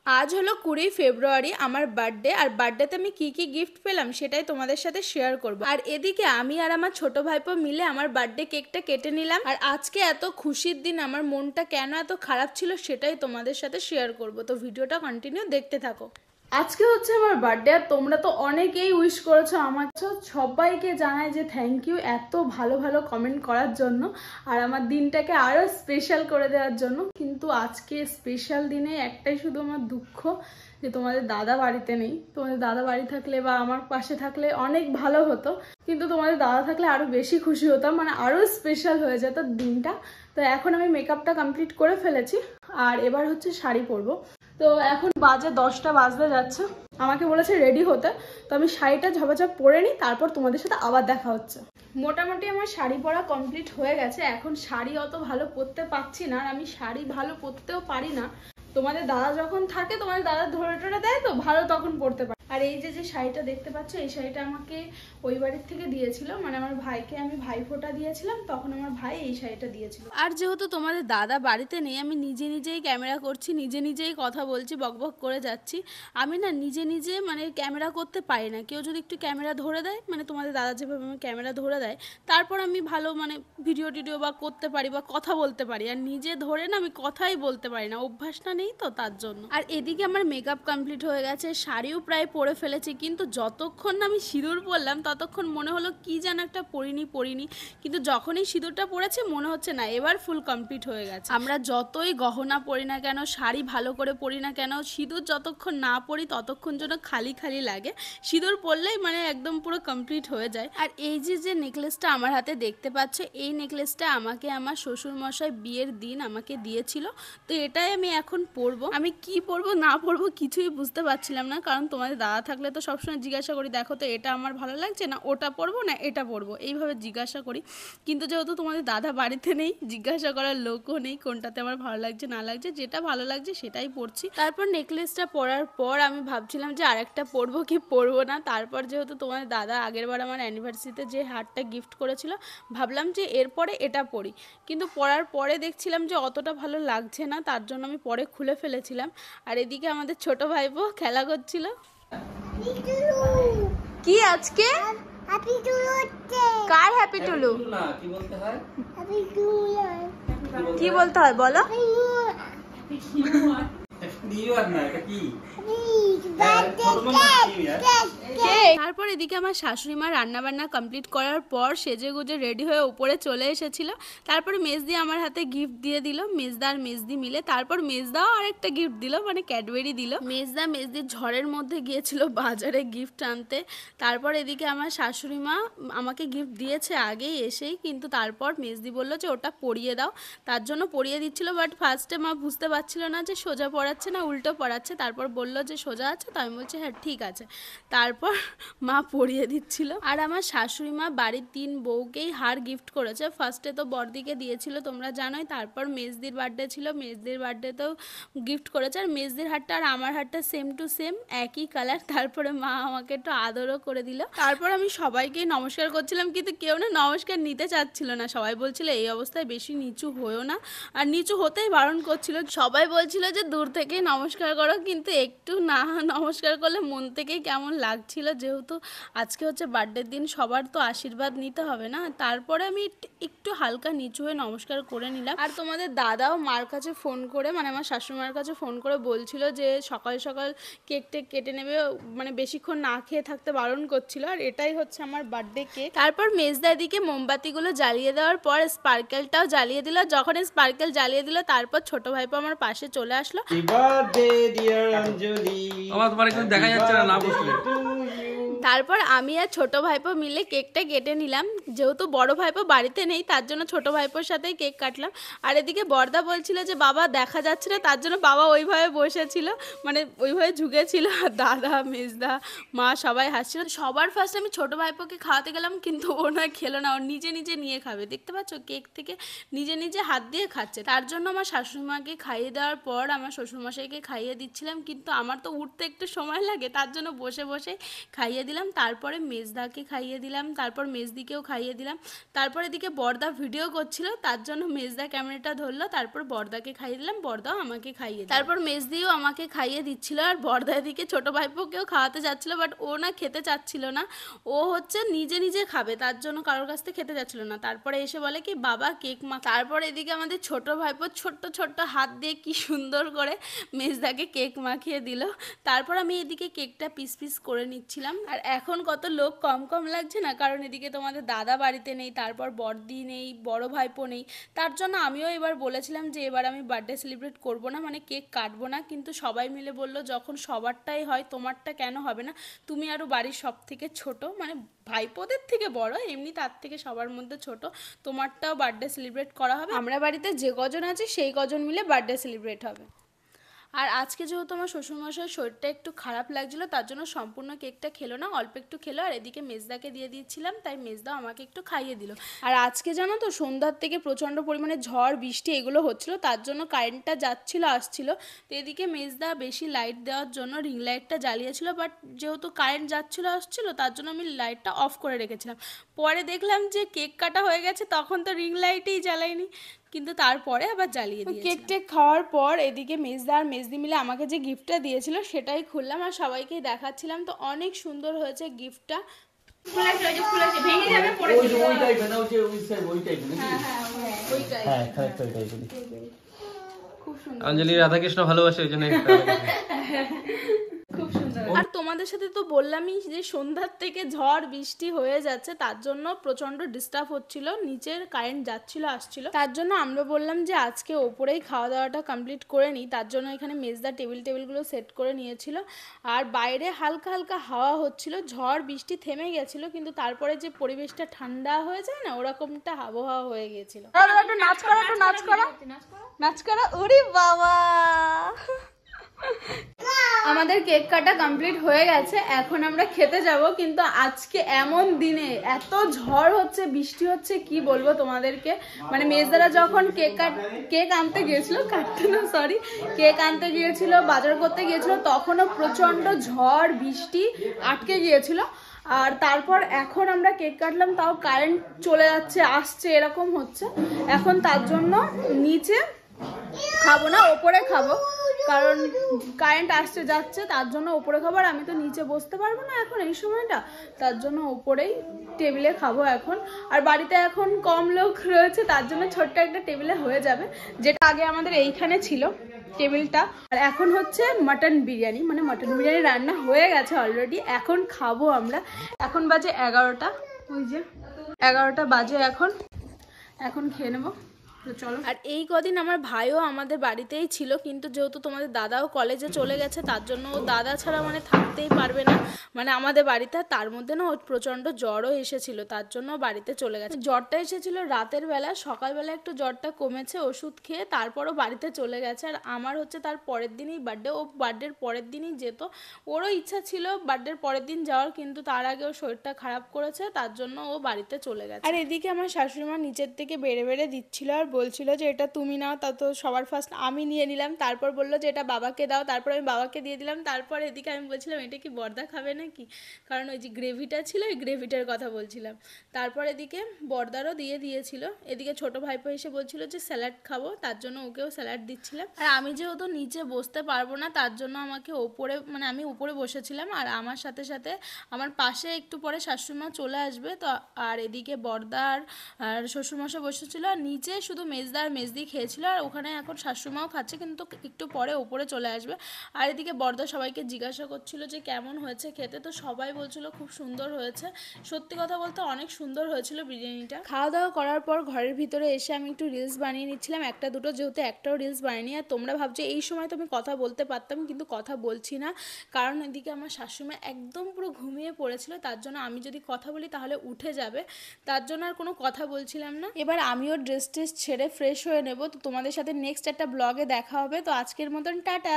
আজ হলো 20 ফেব্রুয়ারি আমার বার্থডে। আর বার্থডেতে আমি কি কি গিফট পেলাম সেটাই তোমাদের সাথে শেয়ার করব। আর এদিকে আমি আর আমার ছোট ভাইপো মিলে আমার বার্থডে কেকটা কেটে নিলাম। আর আজকে এত খুশির দিন, আমার মনটা কেন এত খারাপ ছিল সেটাই তোমাদের সাথে শেয়ার করব। তো ভিডিওটা কন্টিনিউ দেখতে থাকো। আজকে হচ্ছে আমার বার্থডে, আর তোমরা তো অনেকেই উইশ করেছো আমার। সবাইকে জানাই যে থ্যাংক ইউ এত ভালো ভালো কমেন্ট করার জন্য আর আমার দিনটাকে আরো স্পেশাল করে দেওয়ার জন্য। কিন্তু আজকে স্পেশাল দিনে একটাই শুধু আমার দুঃখ, যে তোমাদের দাদা বাড়িতে নেই। তোমাদের দাদা বাড়ি থাকলে বা আমার পাশে থাকলে অনেক ভালো হতো, কিন্তু তোমাদের দাদা থাকলে আরো বেশি খুশি হতাম, মানে আরো স্পেশাল হয়ে যেত দিনটা। তো এখন আমি মেকআপটা কমপ্লিট করে ফেলেছি আর এবার হচ্ছে শাড়ি পরবো। তো এখন বাজে 10টা বাজতে যাচ্ছে, আমাকে বলেছে রেডি হতে। তো আমি শাড়িটা ঝপাঝপ পরে নিই, তারপর তোমাদের সাথে আবার দেখা হচ্ছে। মোটামুটি আমার শাড়ি পরা কমপ্লিট হয়ে গেছে। এখন শাড়ি অত ভালো পরতে পারছি না, আর আমি শাড়ি ভালো পরতেও পারি না। তোমাদের দাদা যখন থাকে, তোমাদের দাদা ধরে টরে দেয় তো ভালো, তখন পরতে পারি। আর এই যে শাড়িটা দেখতে পাচ্ছ, এই শাড়িটা আমাকে ওই বাড়ির থেকে দিয়েছিল, মানে আমার ভাইকে আমি ভাইফোঁটা দিয়েছিলাম, তখন আমার ভাই এই শাড়িটা দিয়েছিল। আর যেহেতু তোমাদের দাদা বাড়িতে নেই, আমি নিজে নিজেই ক্যামেরা করছি, নিজে নিজেই কথা বলছি, বকবক করে যাচ্ছি। আমি না নিজে নিজে মানে ক্যামেরা করতে পারি না। কেউ যদি একটু ক্যামেরা ধরে দেয়, মানে তোমাদের দাদা যেভাবে আমি ক্যামেরা ধরে দেয়, তারপর আমি ভালো মানে ভিডিও টিডিও বা করতে পারি বা কথা বলতে পারি। আর নিজে ধরে না আমি কথাই বলতে পারি না, অভ্যাসটা নেই তো তার জন্য। আর এদিকে আমার মেকআপ কমপ্লিট হয়ে গেছে, শাড়িও প্রায় পরে ফেলেছি, কিন্তু যতক্ষণ না আমি সিঁদুর পরলাম ততক্ষণ মনে হলো কি যেন একটা পরিনি। কিন্তু যখনই সিঁদুরটা পরেছে মনে হচ্ছে না এবার ফুল কমপ্লিট হয়ে গেছে। আমরা যতই গহনা পরি না কেন, শাড়ি ভালো করে পরি না কেন, সিঁদুর যতক্ষণ না পরি ততক্ষণ যেন খালি খালি লাগে। সিঁদুর পরলেই মানে একদম পুরো কমপ্লিট হয়ে যায়। আর এই যে নেকলেসটা আমার হাতে দেখতে পাচ্ছ, এই নেকলেসটা আমাকে আমার শ্বশুর মশাই বিয়ের দিন আমাকে দিয়েছিল। তো এটাই আমি এখন পরবো। আমি কি পরবো না পরবো কিছুই বুঝতে পারছিলাম না, কারণ তোমাদের দাদা থাকলে তো সবসময় জিজ্ঞাসা করি, দেখো তো এটা আমার ভালো লাগছে না, ওটা পরবো না এটা পরবো, এইভাবে জিজ্ঞাসা করি। কিন্তু যেহেতু তোমাদের দাদা বাড়িতে নেই, জিজ্ঞাসা করার লোকও নেই কোনটাতে আমার ভালো লাগছে না লাগছে, যেটা ভালো লাগছে সেটাই পরছি। তারপর নেকলেসটা পরার পর আমি ভাবছিলাম যে আরেকটা পরবো কি পরবো না। তারপর যেহেতু তোমাদের দাদা আগেরবার আমার অ্যানিভার্সারিতে যে হারটা গিফট করেছিল, ভাবলাম যে এরপরে এটা পরি। কিন্তু পরার পরে দেখছিলাম যে অতটা ভালো লাগছে না, তার জন্য আমি পরে খুলে ফেলেছিলাম। আর এদিকে আমাদের ছোট ভাইপো খেলা করছিল। কি আজকে কার হ্যাপি টুলু? কি বলতে হয় বলো? তারপর এদিকে আমার শাশুড়ি মা রান্না বান্না কমপ্লিট করার পর সেজে গুজে রেডি হয়ে উপরে চলে এসেছিল। তারপরে মেজদি আমার হাতে গিফট দিয়ে দিল, মেজদা আর মেজদি মিলে। তারপর মেজদাও আরেকটা গিফট দিল, মানে ক্যাডবেরি দিল। মেজদা মেজদির ঝড়ের মধ্যে গিয়েছিল বাজারে গিফট আনতে। তারপর এদিকে আমার শাশুড়ি মা আমাকে গিফট দিয়েছে আগেই এসেই, কিন্তু তারপর মেজদি বলল যে ওটা পরিয়ে দাও, তার জন্য পরিয়ে দিচ্ছিল। বাট ফার্স্টে মা বুঝতে পারছিল না যে সোজা পড়াচ্ছে না উল্টো পড়াচ্ছে। তারপর বলল যে সোজা আছে, তো আমি বলছি হ্যাঁ ঠিক আছে। তারপর মা পরিয়ে দিচ্ছিল। আর আমার শাশুড়ি মা বাড়ির 3 বউকেই হার গিফট করেছে। ফার্স্টে তো বড়দিকে দিয়েছিল তোমরা জানোই, তারপর মেজদির বার্থডে ছিল, মেজদির বার্থডেতেও গিফট করেছে। আর মেজদির হারটা আর আমার হারটা সেম টু সেম, একই কালার। তারপরে মা আমাকে একটু আদরও করে দিল। তারপর আমি সবাইকে নমস্কার করছিলাম, কিন্তু কেউ না নমস্কার নিতে চাচ্ছিল না। সবাই বলছিল এই অবস্থায় বেশি নিচু হয়েও না, আর নিচু হতেই বারণ করছিল। সবাই বলছিল যে দূর থেকেই নমস্কার করো, কিন্তু একটু না নমস্কার করলে মন থেকেই কেমন লাগছিল, যেহেতু আজকে হচ্ছে বার্থডের দিন, সবার তো আশীর্বাদ নিতে হবে না। তারপরে আমি একটু হালকা নিচু হয়ে নমস্কার করে নিলাম। আর তোমাদের দাদাও মার কাছে ফোন করে, মানে আমার শাশুড়িমার কাছে ফোন করে বলছিল যে সকাল সকাল কেক টেক কেটে নেবে, মানে বেশিক্ষণ না খেয়ে থাকতে বারণ করছিল। আর এটাই হচ্ছে আমার বার্থডে কেক। তারপর মেজদা দিকে মোমবাতিগুলো জ্বালিয়ে দেওয়ার পর স্পার্কেলটাও জ্বালিয়ে দিল। যখন স্পার্কেল জ্বালিয়ে দিল, তারপর ছোট ভাইপো আমার পাশে চলে আসলো। দেখা যাচ্ছে না বসলে। তারপর আমি আর ছোট ভাইপো মিলে কেকটা কেটে নিলাম। যেহেতু বড় ভাইপো বাড়িতে নেই, তার জন্য ছোট ভাইপোর সাথেই কেক কাটলাম। আর এদিকে বড়দা বলছিল যে বাবা দেখা যাচ্ছে না, তার জন্য বাবা ওইভাবে বসেছিল, মানে ওইভাবে ঝুঁকেছিল। আর দাদা মেজদা মা সবাই হাসছিল। সবার ফার্স্ট আমি ছোট ভাইপোকে খাওয়াতে গেলাম, কিন্তু ও না খেলো না, ও নিজে নিজে নিয়ে খাবে। দেখতে পাচ্ছ কেক থেকে নিজে নিজে হাত দিয়ে খাচ্ছে। তার জন্য আমার শাশুড়িমাকে খাইয়ে দেওয়ার পর আমার শ্বশুরমশাই সবাইকে খাইয়ে দিচ্ছিলাম, কিন্তু আমার তো উঠতে একটু সময় লাগে, তার জন্য বসে বসে খাইয়ে দিলাম। তারপরে মেজদাকে খাইয়ে দিলাম, তারপর মেজদিকেও খাইয়ে দিলাম। তারপর এদিকে বড়দা ভিডিও করছিল, তার জন্য মেজদা ক্যামেরাটা ধরলো, তারপর বড়দাকে খাইয়ে দিলাম, বড়দাও আমাকে খাইয়ে দিল। তারপর মেজদিও আমাকে খাইয়ে দিচ্ছিল, আর বড়দা এদিকে ছোটো ভাইপোকেও খাওয়াতে যাচ্ছিলো, বাট ও না খেতে চাচ্ছিল না, ও হচ্ছে নিজে নিজে খাবে, তার জন্য কারোর কাছ থেকে খেতে যাচ্ছিল না। তারপরে এসে বলে কি বাবা কেক মা। তারপর এদিকে আমাদের ছোট ভাইপো ছোট্ট ছোট্ট হাত দিয়ে কি সুন্দর করে মেজদাকে কেক মাখিয়ে দিল। তারপর আমি এদিকে কেকটা পিস পিস করে নিচ্ছিলাম। আর এখন কত লোক কম কম লাগছে না, কারণ এদিকে তোমাদের দাদা বাড়িতে নেই, তারপর বড়দি নেই, বড় ভাইপো নেই, তার জন্য আমিও এবার বলেছিলাম যে এবার আমি বার্থডে সেলিব্রেট করব না, মানে কেক কাটবো না। কিন্তু সবাই মিলে বললো যখন সবারটাই হয় তোমারটা কেন হবে না, তুমি আরও বাড়ির সব থেকে ছোট, মানে ভাইপোদের থেকে বড়, এমনি তার থেকে সবার মধ্যে ছোট, তোমারটাও বার্থডে সেলিব্রেট করা হবে, আমরা বাড়িতে যে কজন আছে সেই কজন মিলে বার্থডে সেলিব্রেট হবে। আর আজকে যেহেতু আমার শ্বশুরমশাইয়ের শরীরটা একটু খারাপ লাগছিল, তার জন্য সম্পূর্ণ কেকটা খেলো না, অল্প একটু খেলো। আর এদিকে মেজদাকে দিয়ে দিয়েছিলাম, তাই মেজদাও আমাকে একটু খাইয়ে দিল। আর আজকে জানো তো সন্ধ্যার থেকে প্রচণ্ড পরিমাণে ঝড় বৃষ্টি এগুলো হচ্ছিল, তার জন্য কারেন্টটা যাচ্ছিল আসছিল। তো এদিকে মেজদা বেশি লাইট দেওয়ার জন্য রিং লাইটটা জ্বালিয়েছিল, বাট যেহেতু কারেন্ট যাচ্ছিল আসছিল, তার জন্য আমি লাইটটা অফ করে রেখেছিলাম। পরে দেখলাম যে কেক কাটা হয়ে গেছে, তখন তো রিং লাইটই জ্বালাইনি, কিন্তু তারপরে আবার জ্বালিয়ে দিয়েছি। কেক টেক খাওয়ার পর এদিকে মেজদা আর মেজদি মিলে আমাকে যে গিফটটা দিয়েছিল সেটাই খুললাম আর সবাইকেই দেখাচ্ছিলাম। তো অনেক সুন্দর হয়েছে গিফটটা। অঞ্জলি রাধাকৃষ্ণ ভালোবাসে, ওই জন্য খুব সুন্দর। আর তোমাদের সাথে তো বললামই যে সন্ধ্যার থেকে ঝড় বৃষ্টি হয়ে যাচ্ছে, তার জন্য প্রচন্ড ডিস্টার্ব হচ্ছিল, নিচের কারেন্ট যাচ্ছিল আসছিল, তার জন্য আমরা বললাম যে আজকে ওপরেই খাওয়া দাওয়াটা কমপ্লিট করে নিই। তার জন্য এখানে মেজদা টেবিলগুলো সেট করে নিয়েছিল, আর বাইরে হালকা হালকা হাওয়া হচ্ছিল, ঝড় বৃষ্টি থেমে গেছিল, কিন্তু তারপরে যে পরিবেশটা ঠান্ডা হয়ে যায় না, ওরকমটা আবহাওয়া হয়ে গিয়েছিল। নাচ করা ওরে বাবা। আমাদের কেক কাটা কমপ্লিট হয়ে গেছে, এখন আমরা খেতে যাব। কিন্তু আজকে এমন দিনে এত ঝড় হচ্ছে, বৃষ্টি হচ্ছে, কি বলবো তোমাদেরকে। মানে মেজদারা যখন কেক আনতে গিয়েছিল, কেক আনতে গিয়েছিল, বাজার করতে গিয়েছিল, তখনও প্রচন্ড ঝড় বৃষ্টি আটকে গিয়েছিল। আর তারপর এখন আমরা কেক কাটলাম, তাও কারেন্ট চলে যাচ্ছে আসছে এরকম হচ্ছে। এখন তার জন্য নিচে খাবো না, ওপরে খাবো, কারণ কারেন্ট আসতে যাচ্ছে, তার জন্য ওপরে খাবো। আর আমি তো নিচে বসতে পারবো না এখন এই সময়টা, তার জন্য ওপরেই টেবিলে খাবো এখন। আর বাড়িতে এখন কম লোক রয়েছে, তার জন্য ছোট্ট একটা টেবিলে হয়ে যাবে, যেটা আগে আমাদের এইখানে ছিল টেবিলটা। আর এখন হচ্ছে মাটন বিরিয়ানি, মানে মাটন বিরিয়ানি রান্না হয়ে গেছে অলরেডি, এখন খাবো আমরা। এখন বাজে 11টা, ওই যে 11টা বাজে এখন খেয়ে নেবো। চলো। আর এই কদিন আমার ভাইও আমাদের বাড়িতেই ছিল, কিন্তু যেহেতু তোমাদের দাদাও কলেজে চলে গেছে, তার জন্য ও দাদা ছাড়া মানে থাকতেই পারবে না মানে আমাদের বাড়িতে। তার মধ্যে না ওর প্রচণ্ড জ্বরও এসেছিল, তার জন্য বাড়িতে চলে গেছে। জ্বরটা এসেছিল রাতের বেলা, সকালবেলা একটু জ্বরটা কমেছে ওষুধ খেয়ে, তারপরও বাড়িতে চলে গেছে। আর আমার হচ্ছে তার পরের দিনই বার্থডে, ও বার্থডের পরের দিনই যেত, ওরও ইচ্ছা ছিল বার্থডের পরের দিন যাওয়ার, কিন্তু তার আগে ওর শরীরটা খারাপ করেছে, তার জন্য ও বাড়িতে চলে গেছে। আর এদিকে আমার শাশুড়িমা নিচের থেকে বেড়ে বেড়ে দিচ্ছিল, আর বলছিল যে এটা তুমি নাও, তা তো সবার ফার্স্ট আমি নিয়ে নিলাম, তারপর বললো যে এটা বাবাকে দাও, তারপর আমি বাবাকে দিয়ে দিলাম। তারপর এদিকে আমি বলছিলাম এটা কি বর্দা খাবে নাকি, কারণ ওই যে গ্রেভিটা ছিল, ওই গ্রেভিটার কথা বলছিলাম। তারপর এদিকে বর্দারও দিয়ে দিয়েছিল। এদিকে ছোট ভাইপো এসে বলছিল যে স্যালাড খাবো, তার জন্য ওকেও স্যালাড দিচ্ছিলাম। আর আমি যেহেতু নিচে বসতে পারবো না, তার জন্য আমাকে ওপরে, মানে আমি উপরে বসেছিলাম, আর আমার সাথে সাথে আমার পাশে একটু পরে শাশুড়িমা চলে আসবে। তো আর এদিকে বর্দার আর শ্বশুরমশাই বসেছিল, আর নিচে শুধু মেজদা আর মেজদি খেয়েছিল, আর ওখানে এখন শাশুড়িমাও খাচ্ছে, কিন্তু একটু পরে উপরে চলে আসবে। আর এদিকে বর্দা সবাইকে জিজ্ঞাসা করছিল যে কেমন হয়েছে খেতে, তো সবাই বলছিল খুব সুন্দর হয়েছে। সত্যি কথা বলতে অনেক সুন্দর হয়েছিল বিরিয়ানিটা। খাওয়া দাওয়া করার পর ঘরের ভিতরে এসে আমি একটু রিলস বানিয়ে নিচ্ছিলাম, একটা দুটো, যেহেতু একটাও রিলস বানিয়ে। আর তোমরা ভাবছো এই সময় তো আমি কথা বলতে পারতাম, কিন্তু কথা বলছি না, কারণ এদিকে আমার শাশুড়িমা একদম পুরো ঘুমিয়ে পড়েছিল, তার জন্য আমি যদি কথা বলি তাহলে উঠে যাবে, তার জন্য আর কোনো কথা বলছিলাম না। এবার আমিও ড্রেস ছেড়ে ফ্রেশ হয়ে নেব। তো তোমাদের সাথে নেক্সট একটা ব্লগে দেখা হবে। তো আজকের মতন টাটা।